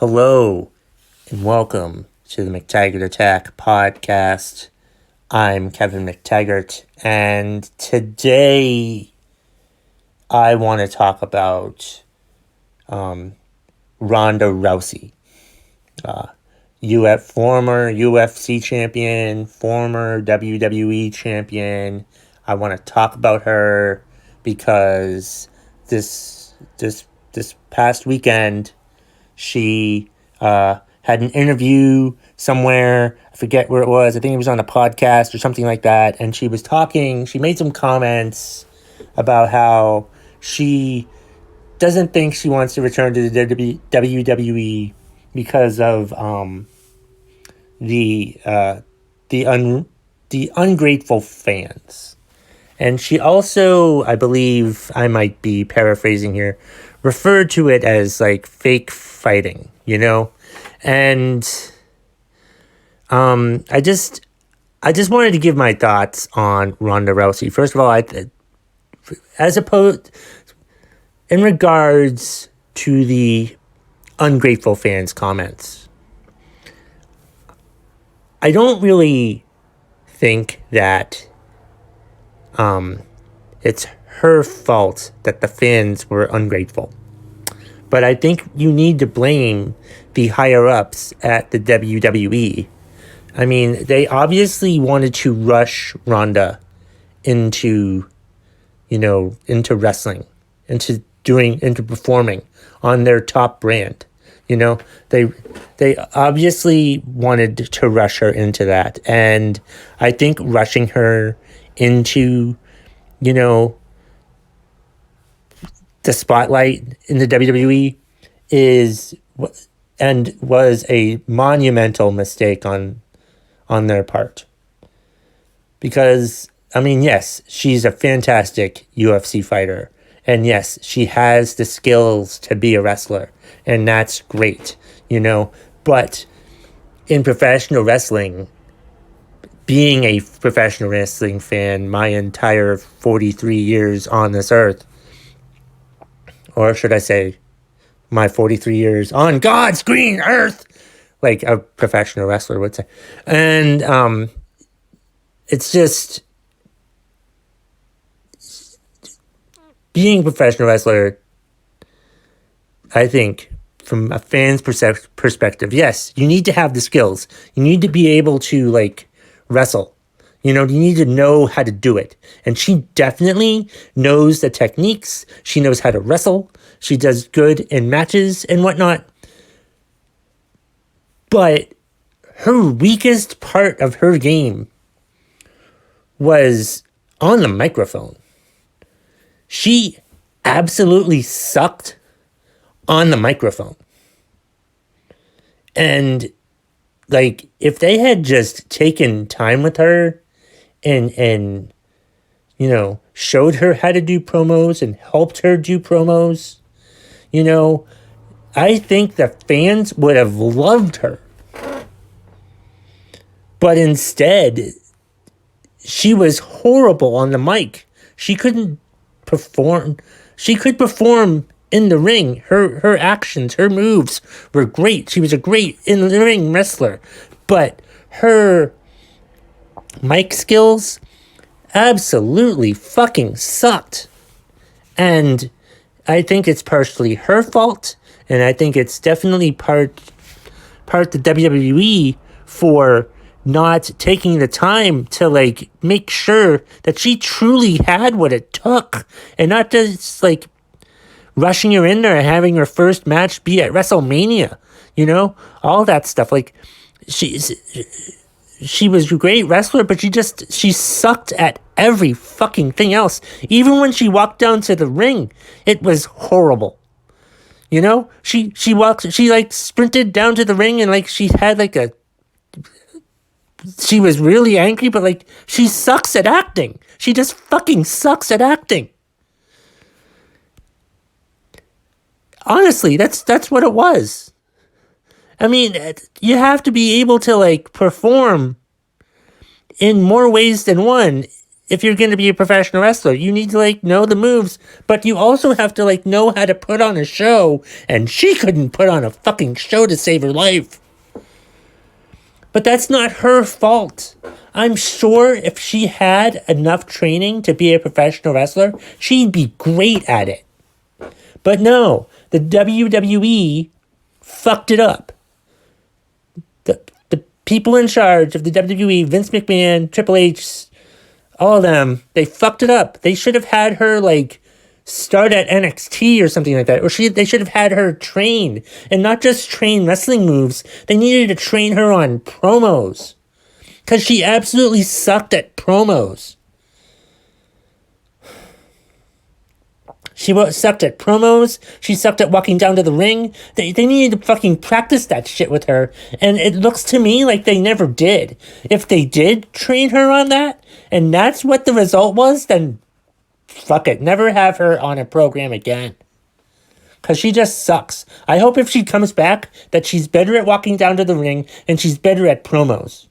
Hello and welcome to the McTaggart Attack podcast. I'm Kevin McTaggart, and today I want to talk about Ronda Rousey, former UFC champion, former WWE champion. I want to talk about her because this past weekend she had an interview somewhere. I forget where it was. I think it was on a podcast or something like that. And she was talking. She made some comments about how she doesn't think she wants to return to the WWE because of the ungrateful fans. And she also, I believe, I might be paraphrasing here, referred to it as like fake fighting, And I just wanted to give my thoughts on Ronda Rousey. First of all, in regards to the ungrateful fans' comments, I don't really think that it's her fault that the fans were ungrateful. But I think you need to blame the higher-ups at the WWE. I mean, they obviously wanted to rush Ronda into wrestling, into performing on their top brand. They obviously wanted to rush her into that. And I think rushing her into, the spotlight in the WWE was a monumental mistake on their part. Because, yes, she's a fantastic UFC fighter. And yes, she has the skills to be a wrestler. And that's great, But in professional wrestling, being a professional wrestling fan my entire 43 years on this earth, or should I say, my 43 years on God's green earth, like a professional wrestler would say. And it's just, being a professional wrestler, I think, from a fan's perspective, yes, you need to have the skills. You need to be able to, wrestle. You need to know how to do it. And she definitely knows the techniques. She knows how to wrestle. She does good in matches and whatnot. But her weakest part of her game was on the microphone. She absolutely sucked on the microphone. And, if they had just taken time with her and showed her how to do promos and helped her do promos, I think the fans would have loved her. But instead, she was horrible on the mic. She couldn't perform. She could perform in the ring. Her actions, her moves were great. She was a great in-the-ring wrestler. But her mic skills absolutely fucking sucked. And I think it's partially her fault. And I think it's definitely part the WWE for not taking the time to make sure that she truly had what it took, and not just rushing her in there and having her first match be at WrestleMania, all that stuff. She was a great wrestler, but she sucked at every fucking thing else. Even when she walked down to the ring, it was horrible. She sprinted down to the ring and she had she was really angry, but she sucks at acting. She just fucking sucks at acting. Honestly, that's what it was. You have to be able to perform in more ways than one if you're going to be a professional wrestler. You need to, like, know the moves, but you also have to, like, know how to put on a show, and she couldn't put on a fucking show to save her life. But that's not her fault. I'm sure if she had enough training to be a professional wrestler, she'd be great at it. But no, the WWE fucked it up. The people in charge of the WWE, Vince McMahon, Triple H, all of them, they fucked it up. They should have had her, like, start at NXT or something like that. Or they should have had her train. And not just train wrestling moves. They needed to train her on promos. Because she absolutely sucked at promos. She sucked at promos. She sucked at walking down to the ring. They needed to fucking practice that shit with her. And it looks to me like they never did. If they did train her on that, and that's what the result was, then fuck it. Never have her on a program again. Because she just sucks. I hope if she comes back that she's better at walking down to the ring and she's better at promos.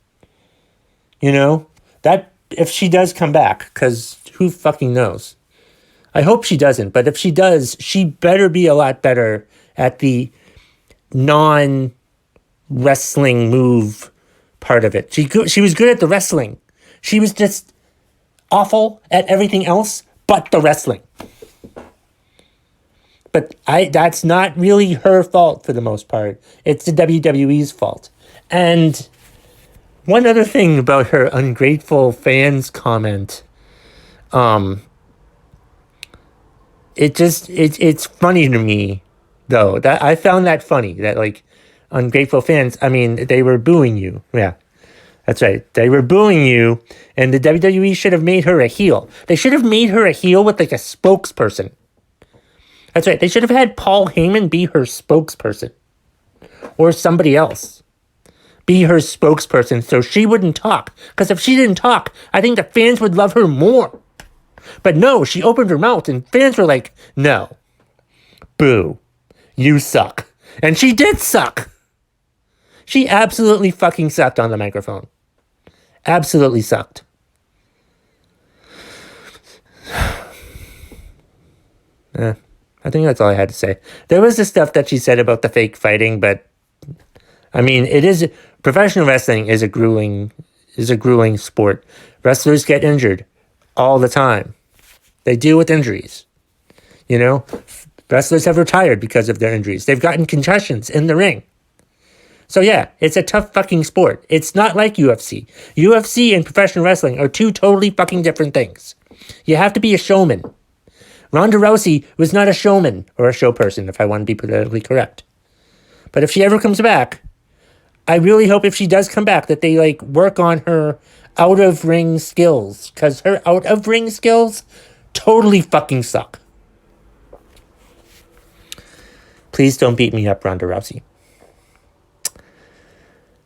You know? That, if she does come back, because who fucking knows? I hope she doesn't, but if she does, she better be a lot better at the non-wrestling move part of it. She was good at the wrestling. She was just awful at everything else but the wrestling. But that's not really her fault for the most part. It's the WWE's fault. And one other thing about her ungrateful fans comment, it's funny to me, though. That I found that funny, that, like, ungrateful fans, I mean, they were booing you. Yeah, that's right. They were booing you, and the WWE should have made her a heel. They should have made her a heel with, like, a spokesperson. That's right. They should have had Paul Heyman be her spokesperson. Or somebody else be her spokesperson so she wouldn't talk. Because if she didn't talk, I think the fans would love her more. But no, she opened her mouth and fans were like, no. Boo. You suck. And she did suck. She absolutely fucking sucked on the microphone. Absolutely sucked. I think that's all I had to say. There was the stuff that she said about the fake fighting, but I mean, professional wrestling is a grueling sport. Wrestlers get injured all the time. They deal with injuries. You know, wrestlers have retired because of their injuries. They've gotten concussions in the ring. So yeah, it's a tough fucking sport. It's not like UFC. UFC and professional wrestling are two totally fucking different things. You have to be a showman. Ronda Rousey was not a showman or a show person, if I want to be politically correct. But if she ever comes back, I really hope if she does come back that they, like, work on her out-of-ring skills. Because her out-of-ring skills totally fucking suck. Please don't beat me up, Ronda Rousey.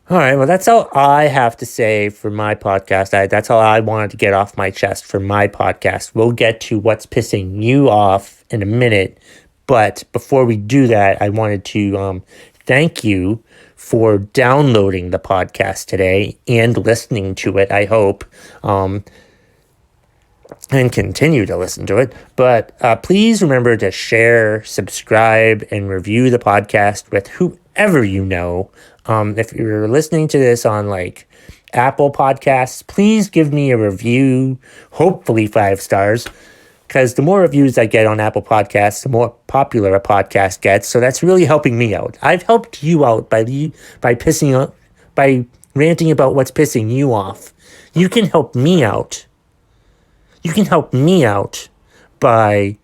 All right, well, that's all I have to say for my podcast. That's all I wanted to get off my chest for my podcast. We'll get to what's pissing you off in a minute. But before we do that, I wanted to thank you for downloading the podcast today and listening to it, I hope, and continue to listen to it. But please remember to share, subscribe, and review the podcast with whoever you know. If you're listening to this on, like, Apple Podcasts, please give me a review, hopefully 5 stars, because the more reviews I get on Apple Podcasts, the more popular a podcast gets, so that's really helping me out. I've helped you out by ranting about what's pissing you off. You can help me out. You can help me out by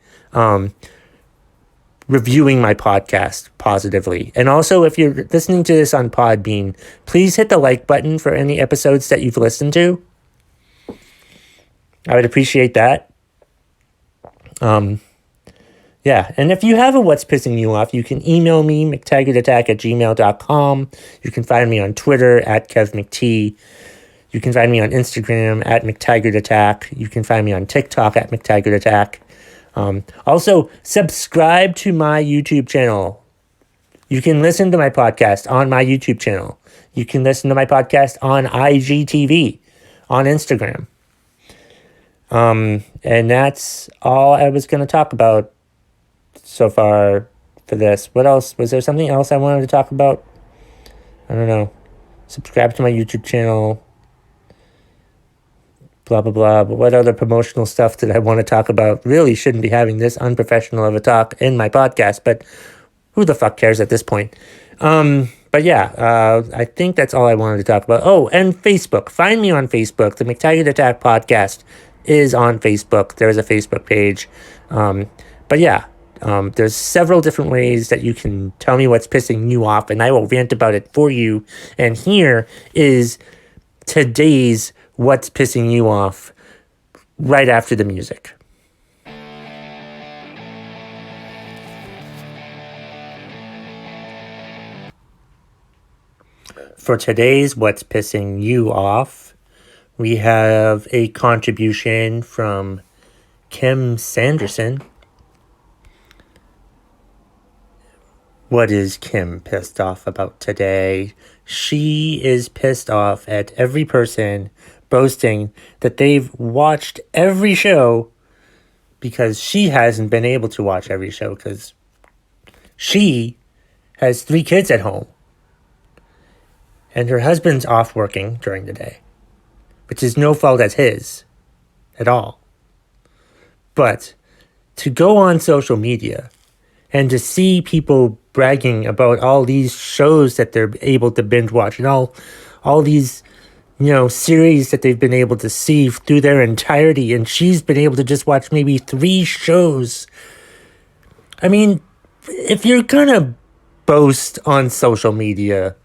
reviewing my podcast positively. And also, if you're listening to this on Podbean, please hit the like button for any episodes that you've listened to. I would appreciate that. Yeah, and if you have a what's pissing you off, you can email me, mctaggartattack@gmail.com. You can find me on Twitter @KevMcT. You can find me on Instagram @McTaggartAttack. You can find me on TikTok @McTaggartAttack. Also, subscribe to my YouTube channel. You can listen to my podcast on my YouTube channel. You can listen to my podcast on IGTV, on Instagram. And that's all I was going to talk about so far for this. What else? Was there something else I wanted to talk about? I don't know. Subscribe to my YouTube channel. Blah, blah, blah. But what other promotional stuff did I want to talk about? Really shouldn't be having this unprofessional of a talk in my podcast, but who the fuck cares at this point? But yeah, I think that's all I wanted to talk about. Oh, and Facebook. Find me on Facebook. The McTaggart Attack podcast is on Facebook. There's a Facebook page. But yeah, there's several different ways that you can tell me what's pissing you off, and I will rant about it for you. And here is today's What's Pissing You Off right after the music. For today's What's Pissing You Off, we have a contribution from Kim Sanderson. What is Kim pissed off about today? She is pissed off at every person boasting that they've watched every show because she hasn't been able to watch every show because she has 3 kids at home. And her husband's off working during the day, which is no fault as his at all. But to go on social media and to see people bragging about all these shows that they're able to binge watch and all these, series that they've been able to see through their entirety, and she's been able to just watch maybe 3 shows. I mean, if you're gonna boast on social media,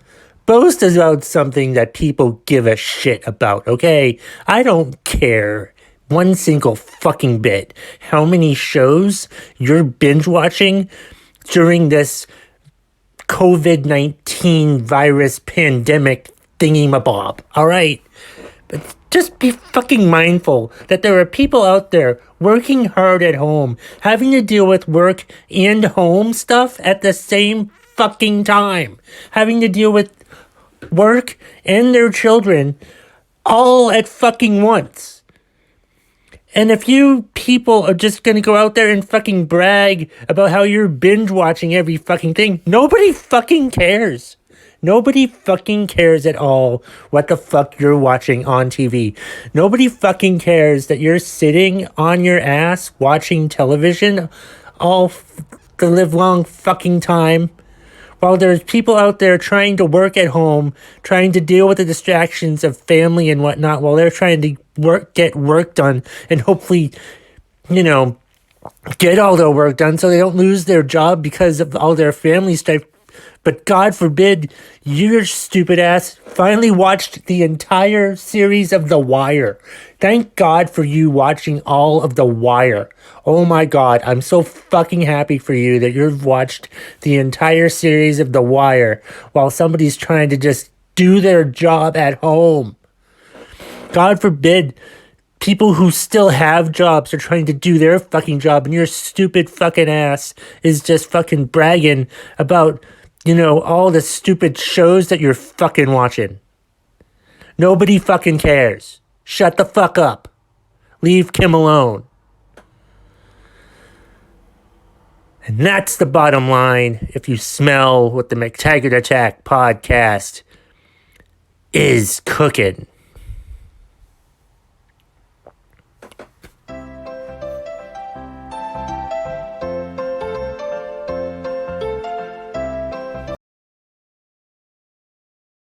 boast about something that people give a shit about, okay? I don't care one single fucking bit how many shows you're binge watching during this COVID-19 virus pandemic thingy-mabob, all right? But just be fucking mindful that there are people out there working hard at home, having to deal with work and home stuff at the same fucking time, having to deal with work and their children all at fucking once. And if you people are just gonna go out there and fucking brag about how you're binge watching every fucking thing, nobody fucking cares. Nobody fucking cares at all what the fuck you're watching on TV. Nobody fucking cares that you're sitting on your ass watching television all the live long fucking time, while there's people out there trying to work at home, trying to deal with the distractions of family and whatnot, while they're trying to get work done and hopefully, get all their work done so they don't lose their job because of all their family stuff. But God forbid, your stupid ass finally watched the entire series of The Wire. Thank God for you watching all of The Wire. Oh my God, I'm so fucking happy for you that you've watched the entire series of The Wire while somebody's trying to just do their job at home. God forbid people who still have jobs are trying to do their fucking job and your stupid fucking ass is just fucking bragging about, all the stupid shows that you're fucking watching. Nobody fucking cares. Shut the fuck up. Leave Kim alone. And that's the bottom line. If you smell what the McTaggart Attack podcast is cooking.